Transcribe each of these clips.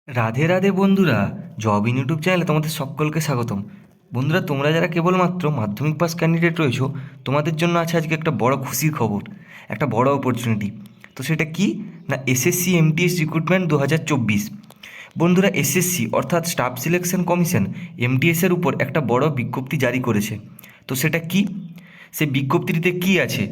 রাধে রাধে বন্ধুরা, job in YouTube চ্যানেলে তোমাদের সকলকে স্বাগতম। বন্ধুরা, তোমরা যারা কেবলমাত্র মাধ্যমিক পাস ক্যান্ডিডেট রয়েছো, তোমাদের জন্য আছে আজকে একটা বড় খুশির খবর, একটা বড় অপরচুনিটি। তো সেটা কি না, এসএসসি এমটিএস রিক্রুটমেন্ট 2024। বন্ধুরা, এসএসসি অর্থাৎ স্টাফ সিলেকশন কমিশন এমটিএসের উপর একটা বড় বিজ্ঞপ্তি জারি করেছে। তো সেটা কি, সে বিজ্ঞপ্তিটিতে কি আছে,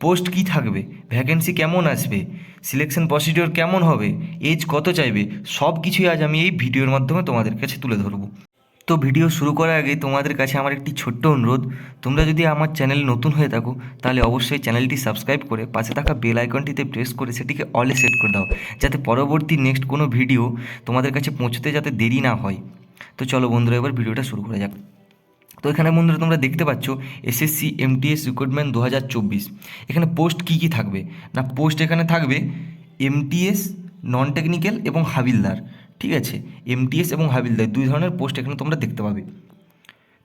পোস্ট কি থাকবে, ভ্যাকেন্সি কেমন আসবে, সিলেকশন প্রসিডিওর কেমন হবে, এজ কত চাইবে, সব কিছুই আজ আমি এই ভিডিওর মাধ্যমে তোমাদের কাছে তুলে ধরবো। তো ভিডিও শুরু করার আগে তোমাদের কাছে আমার একটি ছোট্ট অনুরোধ, তোমরা যদি আমার চ্যানেলে নতুন হয়ে থাকো তাহলে অবশ্যই চ্যানেলটি সাবস্ক্রাইব করে পাশে থাকা বেল আইকনটিতে প্রেস করে সেটিকে অলে সেট করে দাও, যাতে পরবর্তী নেক্সট কোনো ভিডিও তোমাদের কাছে পৌঁছতে যাতে দেরি না হয়। তো চলো বন্ধুরা, এবার ভিডিওটা শুরু করা যাক। তো এখানে বন্ধুরা তোমরা দেখতে পাচ্ছ এসএসসি এমটিএস রিক্রুটমেন্ট 2024। এখানে পোস্ট কি কি থাকবে না, পোস্ট এখানে থাকবে এমটিএস, নন টেকনিক্যাল এবং হাবিলদার। ঠিক আছে, এমটিএস এবং হাবিলদার দুই ধরনের পোস্ট এখানে তোমরা দেখতে পাবে।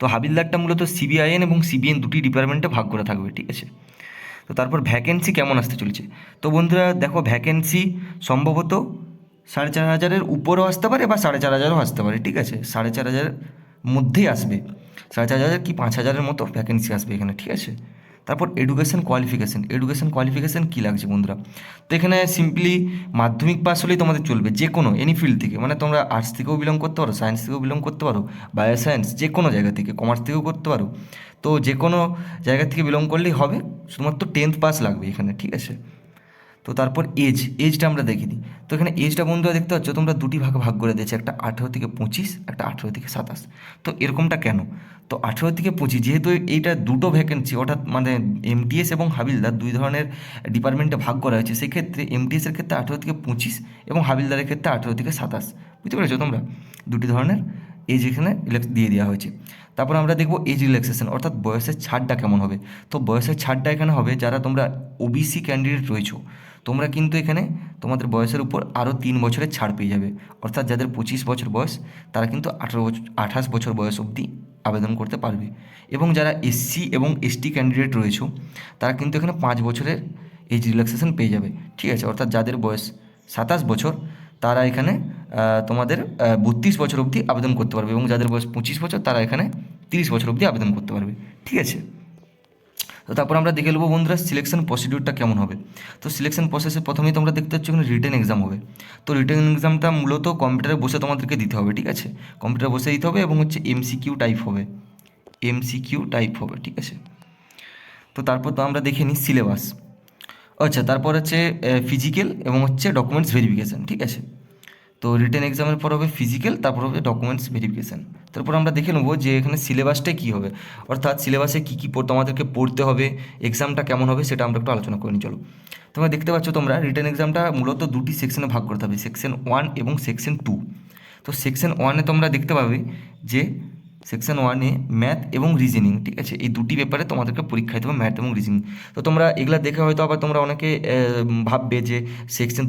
তো হাবিলদারটা মূলত সিবিআইএন এবং সিবিএন দুটি ডিপার্টমেন্টে ভাগ করা থাকবে। ঠিক আছে, তো তারপর ভ্যাকেন্সি কেমন আসতে চলেছে। তো বন্ধুরা দেখো, ভ্যাকেন্সি সম্ভবত 4,500-এর উপরও আসতে পারে বা 4,500-ও আসতে পারে। ঠিক আছে, 4,500-এর মধ্যেই আসবে, 4,500 কি 5,000-এর মতো ভ্যাকেন্সি আসবে এখানে। ঠিক আছে, তারপর এডুকেশন কোয়ালিফিকেশান কী লাগছে বন্ধুরা। তো এখানে সিম্পলি মাধ্যমিক পাস হলেই তোমাদের চলবে, যে কোনো এনি ফিল্ড থেকে, মানে তোমরা আর্টস থেকেও বিলং করতে পারো, সায়েন্স থেকেও বিলং করতে পারো, বায়ো সায়েন্স, যে কোনো জায়গা থেকে, কমার্স থেকেও করতে পারো। তো যে কোনো জায়গা থেকে বিলং করলেই হবে, শুধুমাত্র 10th পাস লাগবে এখানে। ঠিক আছে, তো তারপর এজটা আমরা দেখে দিই। তো এখানে এজটা বন্ধুরা দেখতে পাচ্ছ তোমরা দুটি ভাগে ভাগ করে দিয়েছে, একটা 18 থেকে 25, একটা 18 থেকে 27। তো এরকমটা কেন, তো 18 থেকে 25 যেহেতু এইটা দুটো ভ্যাকেন্সি, অর্থাৎ মানে এমটিএস এবং হাবিলদার দুই ধরনের ডিপার্টমেন্টে ভাগ করা হয়েছে, সেক্ষেত্রে এমটিএসের ক্ষেত্রে 18 থেকে 25 এবং হাবিলদারের ক্ষেত্রে 18 থেকে 27। বুঝতে পেরেছো তোমরা, দুটি ধরনের এজ এখানে দিয়ে দেওয়া হয়েছে। তারপর আমরা দেখব এজ রিল্যাক্সেশন, অর্থাৎ বয়সের ছাড়টা কেমন হবে। তো বয়সের ছাড়টা এখানে হবে, যারা তোমরা ওবিসি ক্যান্ডিডেট রয়েছো, তোমরা কিন্তু এখানে তোমাদের বয়সের উপর আরও 3 বছরের ছাড় পেয়ে যাবে। অর্থাৎ যাদের 25 বছর বয়স, তারা কিন্তু 28 বছর বয়স অবধি আবেদন করতে পারবে। এবং যারা এসসি এবং এসটি ক্যান্ডিডেট রয়েছে, তারা কিন্তু এখানে 5 বছরের এজ রিল্যাক্সেশন পেয়ে যাবে। ঠিক আছে, অর্থাৎ যাদের বয়স 27 বছর, তারা এখানে তোমাদের 32 বছর অবধি আবেদন করতে পারবে, এবং যাদের বয়স 25 বছর, তারা এখানে 30 বছর অবধি আবেদন করতে পারবে। ঠিক আছে, তো তারপর আমরা দেখে নেবো বন্ধুরা সিলেকশন প্রসিডিউরটা কেমন হবে। তো সিলেকশন প্রসেসে প্রথমেই তোমরা দেখতে পাচ্ছ এখানে রিটেন এক্সাম হবে। তো রিটেন এক্সামটা মূলত কম্পিউটারে বসে তোমাদেরকে দিতে হবে। ঠিক আছে, কম্পিউটারে বসে দিতে হবে এবং হচ্ছে এমসিকিউ টাইপ হবে, এমসিকিউ টাইপ হবে। ঠিক আছে, তো তারপর তো আমরা দেখে নিই সিলেবাস। আচ্ছা, তারপর হচ্ছে ফিজিক্যাল এবং হচ্ছে ডকুমেন্টস ভেরিফিকেশান। ঠিক আছে, তো রিটেন এক্সামের পর হবে ফিজিক্যাল, তারপর হবে ডকুমেন্টস ভেরিফিকেশান। তারপর আমরা দেখে নেবো যে এখানে সিলেবাসটা কী হবে, অর্থাৎ সিলেবাসে কী কী তোমাদেরকে পড়তে হবে, এক্সামটা কেমন হবে, সেটা আমরা একটু আলোচনা করে নিই। চলো, তোমরা দেখতে পাচ্ছ তোমরা রিটেন এক্সামটা মূলত দুটি সেকশনে ভাগ করতে হবে, সেকশন 1 এবং সেকশন 2। তো সেকশন 1-এ তোমরা দেখতে পাবে যে সেকশন 1-এ ম্যাথ এবং রিজনিং। ঠিক আছে, এই দুটি ব্যাপারে তোমাদেরকে পরীক্ষা দিতে হবে, ম্যাথ এবং রিজনিং। তো তোমরা এগুলা দেখে হয়তো আবার তোমরা অনেকে ভাববে যে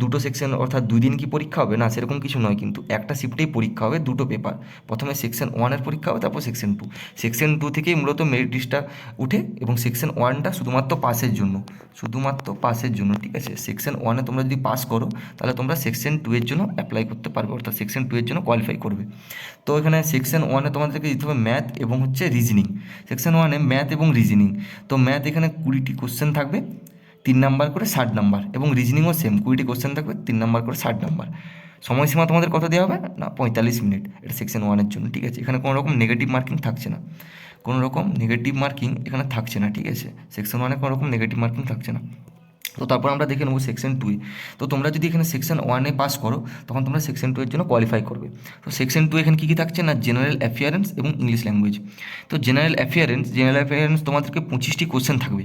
দুটো সেকশন অর্থাৎ 2 দিন কি পরীক্ষা হবে, না সেরকম কিছু নয়, কিন্তু একটা শিফটেই পরীক্ষা হবে, দুটো পেপার। প্রথমে সেকশন 1-এর পরীক্ষা হবে, তারপর সেকশন 2। সেকশন 2 থেকেই মূলত মেরিট লিস্টটা উঠে, এবং সেকশন 1টা শুধুমাত্র পাসের জন্য, শুধুমাত্র পাসের জন্য। ঠিক আছে, সেকশন 1-এ তোমরা যদি পাস করো, তাহলে তোমরা সেকশন 2-এর জন্য অ্যাপ্লাই করতে পারবে, অর্থাৎ সেকশন 2-এর জন্য কোয়ালিফাই করবে। তো এখানে সেকশন 1-এ তোমাদেরকে দিতে হবে ম্যাথ এবং হচ্ছে রিজনিং। সেকশন 1-এ ম্যাথ এবং রিজনিং। তো ম্যাথ এখানে 20টি কোশ্চেন থাকবে, 3 নাম্বার করে 60 নাম্বার, এবং রিজনিংও সেম 20টি কোশ্চেন থাকবে, 3 নাম্বার করে 60 নাম্বার। সময়সীমা তোমাদের কত দেওয়া হবে না, 45 মিনিট। এটা সেকশন 1-এর জন্য। ঠিক আছে, এখানে কোনো রকম নেগেটিভ মার্কিং থাকছে না, কোনো রকম নেগেটিভ মার্কিং এখানে থাকছে না। ঠিক আছে, সেকশন 1-এ কোনো রকম নেগেটিভ মার্কিং থাকছে না। তো তারপর আমরা দেখে নেবো সেকশন 2-এ। তো তোমরা যদি এখানে সেকশন 1-এ পাস করো, তখন তোমরা সেকশন 2-এর জন্য কোয়ালিফাই করবে। তো সেকশন 2 এখানে কী কী থাকছে না, জেনারেল অ্যাফেয়ারেন্স এবং ইংলিশ ল্যাঙ্গুয়েজ। তো জেনারেল অ্যাফেয়ারেন্স তোমাদেরকে 25টি কোশ্চেন থাকবে,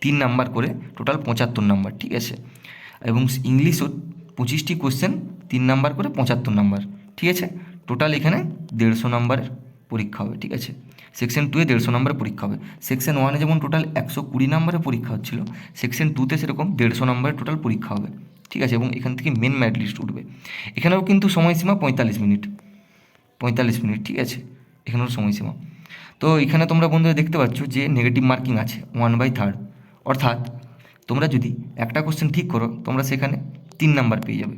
3 নাম্বার করে, টোটাল 75 নাম্বার। ঠিক আছে, এবং ইংলিশও 25টি কোশ্চেন, 3 নাম্বার করে, 75 নাম্বার। ঠিক আছে, টোটাল এখানে 150 নাম্বারের পরীক্ষা হবে। ঠিক আছে, সেকশন 2-এ 150 নাম্বারের পরীক্ষা হবে। সেকশন 1-এ যেমন টোটাল 120 নাম্বারের পরীক্ষা হচ্ছিল, সেকশন 2-তে সেরকম 150 নাম্বারের টোটাল পরীক্ষা হবে। ঠিক আছে, এবং এখান থেকে মেন মেরিট লিস্ট উঠবে। এখানেও কিন্তু সময়সীমা 45 মিনিট, 45 মিনিট। ঠিক আছে, এখানেও সময়সীমা। তো এখানে তোমরা বন্ধুরা দেখতে পাচ্ছ যে নেগেটিভ মার্কিং আছে 1/3, অর্থাৎ তোমরা যদি একটা কোশ্চেন ঠিক করো, তোমরা সেখানে 3 নাম্বার পেয়ে যাবে,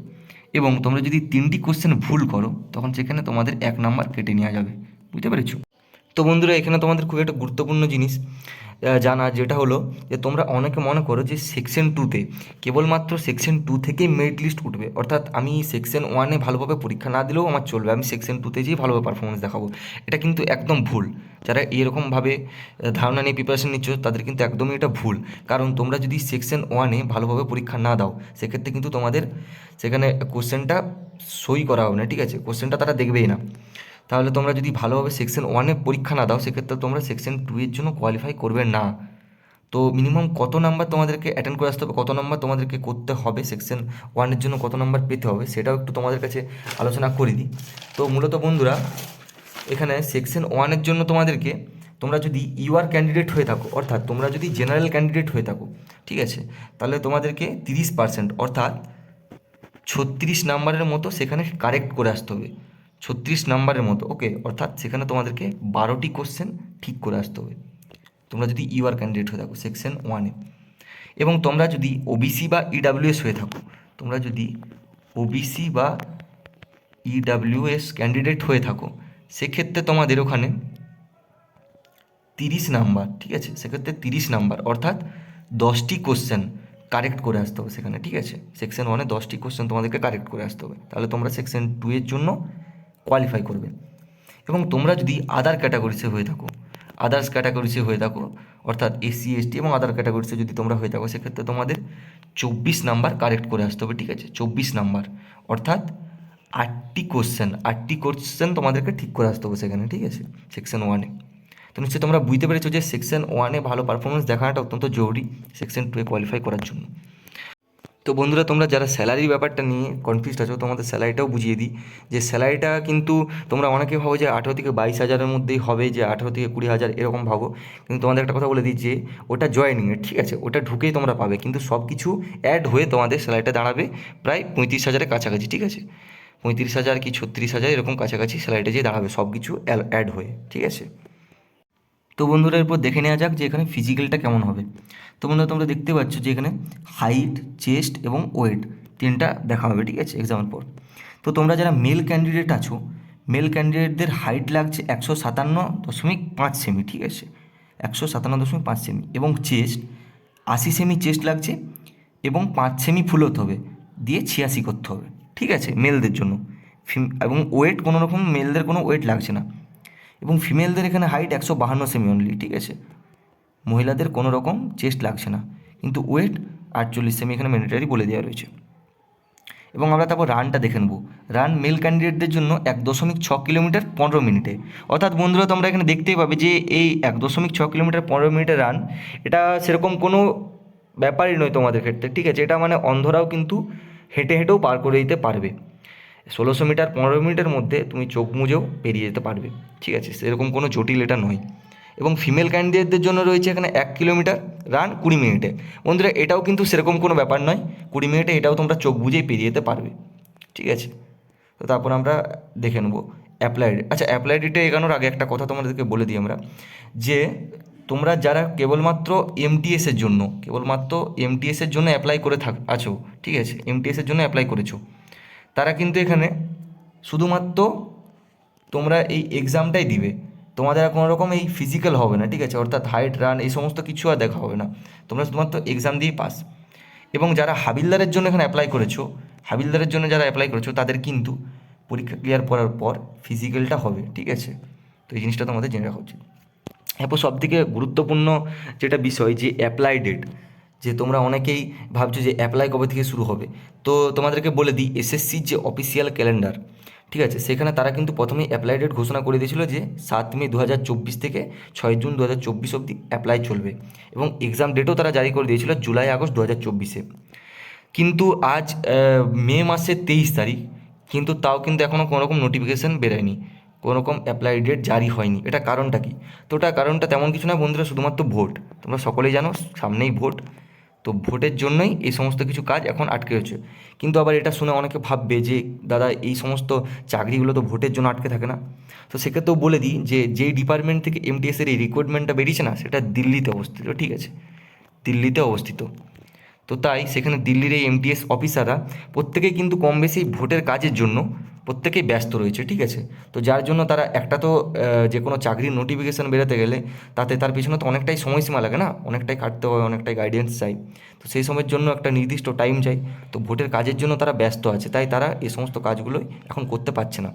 এবং তোমরা যদি 3টি কোশ্চেন ভুল করো তখন সেখানে তোমাদের 1 নাম্বার কেটে নেওয়া যাবে। বুঝতে পেরেছো? তো বন্ধুরা এখানে তোমাদের খুব একটা গুরুত্বপূর্ণ জিনিস জানা, যেটা হলো যে তোমরা অনেকে মনে করো যে সেকশন 2তে কেবলমাত্র সেকশন 2 থেকেই মেরিট লিস্ট উঠবে, অর্থাৎ আমি সেকশন 1-এ ভালোভাবে পরীক্ষা না দিলেও আমার চলবে, আমি সেকশন 2তে যেয়ে ভালোভাবে পারফরমেন্স দেখাবো। এটা কিন্তু একদম ভুল। যারা এরকমভাবে ধারণা নিয়ে প্রিপারেশন নিচ্ছ তাদের কিন্তু একদমই এটা ভুল। কারণ তোমরা যদি সেকশন 1-এ ভালোভাবে পরীক্ষা না দাও সেক্ষেত্রে কিন্তু তোমাদের সেখানে কোশ্চেনটা সই করা হবে না, ঠিক আছে? কোশ্চেনটা তারা দেখবেই না। তাহলে তোমরা যদি ভালোভাবে সেকশন 1-এ পরীক্ষা না দাও সেক্ষেত্রে তোমরা সেকশন 2-এর জন্য কোয়ালিফাই করবে না। তো মিনিমাম কত নাম্বার তোমাদেরকে অ্যাটেন্ড করে আসতে হবে, কত নাম্বার তোমাদেরকে করতে হবে, সেকশন 1-এর জন্য কত নাম্বার পেতে হবে সেটাও একটু তোমাদের কাছে আলোচনা করে দিই। তো মূলত বন্ধুরা এখানে সেকশন 1-এর জন্য তোমাদেরকে, তোমরা যদি ইউআর ক্যান্ডিডেট হয়ে থাকো, অর্থাৎ তোমরা যদি জেনারেল ক্যান্ডিডেট হয়ে থাকো, ঠিক আছে, তাহলে তোমাদেরকে 30% অর্থাৎ 36 নাম্বারের মতো সেখানে কারেক্ট করে আসতে হবে। 36 নাম্বারের মতো, ওকে, অর্থাৎ সেখানে তোমাদেরকে 12টি কোশ্চেন ঠিক করে আসতে হবে তোমরা যদি ইউআর ক্যান্ডিডেট হয়ে থাকো সেকশন 1-এ। এবং তোমরা যদি ওবিসি বা ইডাব্লিউএস হয়ে থাকো, তোমরা যদি ওবিসি বা ইডাব্লিউএস ক্যান্ডিডেট হয়ে থাকো সেক্ষেত্রে তোমাদের ওখানে 30 নাম্বার, ঠিক আছে, সেক্ষেত্রে 30 নাম্বার অর্থাৎ 10টি কোশ্চেন কারেক্ট করে আসতে হবে সেখানে, ঠিক আছে? সেকশন 1-এ 10টি কোশ্চেন তোমাদেরকে কারেক্ট করে আসতে হবে, তাহলে তোমরা সেকশন 2-এর জন্য কোয়ালিফাই করবে। এবং তোমরা যদি আদার ক্যাটাগরিসে হয়ে থাকো, আদার্স ক্যাটাগরিসে হয়ে থাকো, অর্থাৎ এসসি এসটি এবং আদার ক্যাটাগরিসে যদি তোমরা হয়ে থাকো সেক্ষেত্রে তোমাদের 24 নাম্বার কারেক্ট করে আসতে হবে, ঠিক আছে? 24 নাম্বার অর্থাৎ 8টি কোশ্চেন তোমাদেরকে ঠিক করে আসতে হবে সেখানে, ঠিক আছে, সেকশন 1-এ। তো নিশ্চয়ই তোমরা বুঝতে পেরেছো যে সেকশন 1-এ ভালো পারফরমেন্স দেখানোটা অত্যন্ত জরুরি সেকশন 2-এ কোয়ালিফাই করার জন্য। তো বন্ধুরা তোমরা যারা স্যালারির ব্যাপারটা নিয়ে কনফিউজড আছো তোমাদের স্যালারিটাও বুঝিয়ে দিই, যে স্যালারিটা কিন্তু তোমরা অনেকে ভাবো যে 18 থেকে 22 হাজারের মধ্যেই হবে, যে 18 থেকে 20 হাজার এরকম ভাবো, কিন্তু তোমাদের একটা কথা বলে দিই যে ওটা জয়েনিংয়ের, ঠিক আছে, ওটা ঢুকেই তোমরা পাবে, কিন্তু সব কিছু অ্যাড হয়ে তোমাদের স্যালারিটা দাঁড়াবে প্রায় 35 হাজারের কাছাকাছি, ঠিক আছে? 35 হাজার কি 36 হাজার এরকম কাছাকাছি স্যালারিটা যেয়ে দাঁড়াবে সব কিছু অ্যাড হয়ে, ঠিক আছে? তো বন্ধুরা এরপর দেখে নেওয়া যাক যে এখানে ফিজিক্যালটা কেমন হবে। তো বন্ধুরা তোমরা দেখতে পাচ্ছ যে এখানে হাইট, চেস্ট এবং ওয়েট 3টা দেখা হবে, ঠিক আছে, এক্সামের পর। তো তোমরা যারা মেল ক্যান্ডিডেট আছো, মেল ক্যান্ডিডেটদের হাইট লাগছে 157.5 সেমি, ঠিক আছে, 157.5 সেমি, এবং চেস্ট 80 সেমি চেস্ট লাগছে, এবং 5 সেমি ফুল হতে হবে, দিয়ে 86 করতে হবে, ঠিক আছে, মেলদের জন্য। এবং ওয়েট কোনো রকম মেলদের কোনো ওয়েট লাগছে না, এবং ফিমেলদের এখানে হাইট 152 সেমি অনলি, ঠিক আছে, মহিলাদের কোনো রকম চেস্ট লাগছে না, কিন্তু ওয়েট 48 সেমি এখানে ম্যান্ডেটরি বলে দেওয়া রয়েছে। এবং আমরা তারপর রানটা দেখে নেব। রান মেল ক্যান্ডিডেটদের জন্য 1.6 কিলোমিটার 15 মিনিটে, অর্থাৎ বন্ধুরা তোমরা এখানে দেখতেই পাবে যে এই 1.6 কিলোমিটার 15 মিনিটের রান, এটা সেরকম কোনো ব্যাপারই নয় তোমাদের ক্ষেত্রে, ঠিক আছে? এটা মানে অন্ধরাও কিন্তু হেঁটে হেঁটেও পার করে দিতে পারবে। 1600 মিটার 15 মিনিটের মধ্যে তুমি চোখ মুজেও পেরিয়ে যেতে পারবে, ঠিক আছে, সেরকম কোনো জটিল এটা নয়। এবং ফিমেল ক্যান্ডিডেটদের জন্য রয়েছে এখানে 1 কিলোমিটার রান 20 মিনিটে। বন্ধুরা এটাও কিন্তু সেরকম কোনো ব্যাপার নয়, 20 মিনিটে এটাও তোমরা চোখ বুঝেই পেরিয়ে যেতে পারবে, ঠিক আছে? তো তারপর আমরা দেখে নেবো অ্যাপ্লাইড। আচ্ছা, অ্যাপ্লাইডিটে এগানোর আগে একটা কথা তোমাদেরকে বলে দিই আমরা, যে তোমরা যারা কেবলমাত্র এমটিএসের জন্য অ্যাপ্লাই করে আছো, ঠিক আছে, এমটিএসের জন্য অ্যাপ্লাই করেছো, তারা কিন্তু এখানে শুধুমাত্র তোমরা এই এক্সামটাই দিবে, তোমাদের আর কোনো রকম এই ফিজিক্যাল হবে না, ঠিক আছে, অর্থাৎ হাইট, রান এই সমস্ত কিছু আর দেখা হবে না, তোমরা শুধুমাত্র এক্সাম দিয়েই পাস। এবং যারা হাবিলদারের জন্য এখানে অ্যাপ্লাই করেছো তাদের কিন্তু পরীক্ষা ক্লিয়ার করার পর ফিজিক্যালটা হবে, ঠিক আছে? তো এই জিনিসটা তোমাদের জেনে রাখা উচিত। এরপর সবথেকে গুরুত্বপূর্ণ যেটা বিষয়, যে অ্যাপ্লাই ডেট, যে তোমরা অনেকেই ভাবছো যে অ্যাপ্লাই কবে থেকে শুরু হবে। তো তোমাদেরকে বলে দিই, এসএসসির যে অফিসিয়াল ক্যালেন্ডার, ঠিক আছে, সেখানে তারা কিন্তু প্রথমেই অ্যাপ্লাই ডেট ঘোষণা করে দিয়েছিল যে 7 মে 2024 থেকে 6 জুন 2024 অবধি অ্যাপ্লাই চলবে, এবং এক্সাম ডেটও তারা জারি করে দিয়েছিল জুলাই আগস্ট 2024-এ। কিন্তু আজ মে মাসের 23 তারিখ, কিন্তু তাও কিন্তু এখনও কোনো রকম নোটিফিকেশান বেরোয়নি, কোনো রকম অ্যাপ্লাই ডেট জারি হয়নি। এটা কারণটা কি? তো ওটা কারণটা তেমন কিছু না বন্ধুরা, শুধুমাত্র ভোট। তোমরা সকলেই জানো সামনেই ভোট, তো ভোটের জন্যই এই সমস্ত কিছু কাজ এখন আটকে রয়েছে। কিন্তু আবার এটা শুনে অনেকে ভাববে যে দাদা এই সমস্ত চাকরিগুলো তো ভোটের জন্য আটকে থাকে না। তো সেক্ষেত্রেও বলে দিই যে যেই ডিপার্টমেন্ট থেকে এমটিএসের এই রিক্রুটমেন্টটা বেরিয়েছে না, সেটা দিল্লিতে অবস্থিত, ঠিক আছে, দিল্লিতে অবস্থিত। তো তাই সেখানে দিল্লির এই এমটিএস অফিসাররা প্রত্যেকেই কিন্তু কম বেশি ভোটের কাজের জন্য প্রত্যেকেই ব্যস্ত রয়েছে, ঠিক আছে। তো যার জন্য তারা একটা তো যে কোনো চাকরির নোটিফিকেশান বেরোতে গেলে তাতে তার পিছনে তো অনেকটাই সময়সীমা লাগে না, অনেকটাই কাটতে হয়, অনেকটাই গাইডেন্স চাই। তো সেই সময়ের জন্য একটা নির্দিষ্ট টাইম চাই। তো ভোটের কাজের জন্য তারা ব্যস্ত আছে, তাই তারা এই সমস্ত কাজগুলোই এখন করতে পারছে না।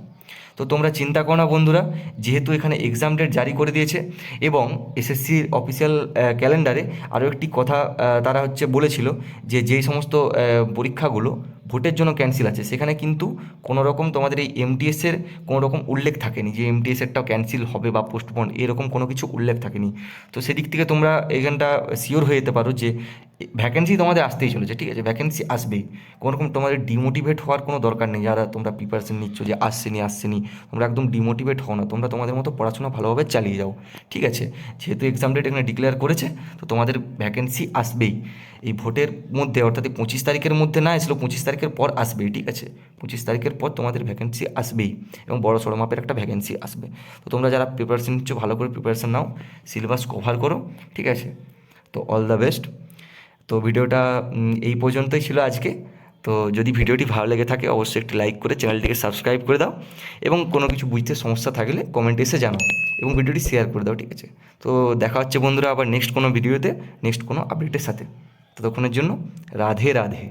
তো তোমরা চিন্তা করো না বন্ধুরা, যেহেতু এখানে এক্সাম ডেট জারি করে দিয়েছে এবং এসএসসির অফিসিয়াল ক্যালেন্ডারে আরও একটি কথা তারা বলেছিল যে যেই সমস্ত পরীক্ষাগুলো ভোটের জন্য ক্যান্সেল আছে সেখানে কিন্তু কোনো রকম তোমাদের এই এমটিএসের কোনো রকম উল্লেখ থাকেনি যে এমটিএসেরটাও ক্যান্সেল হবে বা পোস্টপোন, এরকম কোনো কিছু উল্লেখ থাকেনি। তো সেদিক থেকে তোমরা এখানটা শিওর হয়ে যেতে পারো যে ভ্যাকেন্সি তোমাদের আসতেই চলেছে, ঠিক আছে, ভ্যাকেন্সি আসবেই। কোনো রকম তোমাদের ডিমোটিভেট হওয়ার কোনো দরকার নেই। যারা তোমরা প্রিপারেশন নিচ্ছ যে আসছেনি, তোমরা একদম ডিমোটিভেট হও না, তোমরা তোমাদের মতো পড়াশোনা ভালোভাবে চালিয়ে যাও, ঠিক আছে। যেহেতু এক্সাম ডেট এখানে ডিক্লেয়ার করেছে, তো তোমাদের ভ্যাকেন্সি আসবেই এই ভোটের মধ্যে, অর্থাৎ এই 25 তারিখের মধ্যে না আসলেও 25 তারিখের পর আসবেই, ঠিক আছে। 25 তারিখের পর তোমাদের ভ্যাকেন্সি আসবেই এবং বড় সড়ো মাপের একটা ভ্যাকেন্সি আসবে। তো তোমরা যারা প্রিপারেশন নিচ্ছ ভালো করে প্রিপারেশন নাও, সিলেবাস কভার করো, ঠিক আছে। তো অল দ্য বেস্ট। তো ভিডিওটা এই পর্যন্তই ছিল আজকে। তো যদি ভিডিওটি ভালো লেগে থাকে অবশ্যই একটি লাইক করে চ্যানেলটিকে সাবস্ক্রাইব করে দাও এবং কোনো কিছু বুঝতে সমস্যা থাকলে কমেন্টে এসে জানাও এবং ভিডিওটি শেয়ার করে দাও, ঠিক আছে। তো দেখা হচ্ছে বন্ধুরা আবার নেক্সট কোনো ভিডিওতে, নেক্সট কোনো আপডেটের সাথে। ততক্ষণের জন্য রাধে রাধে।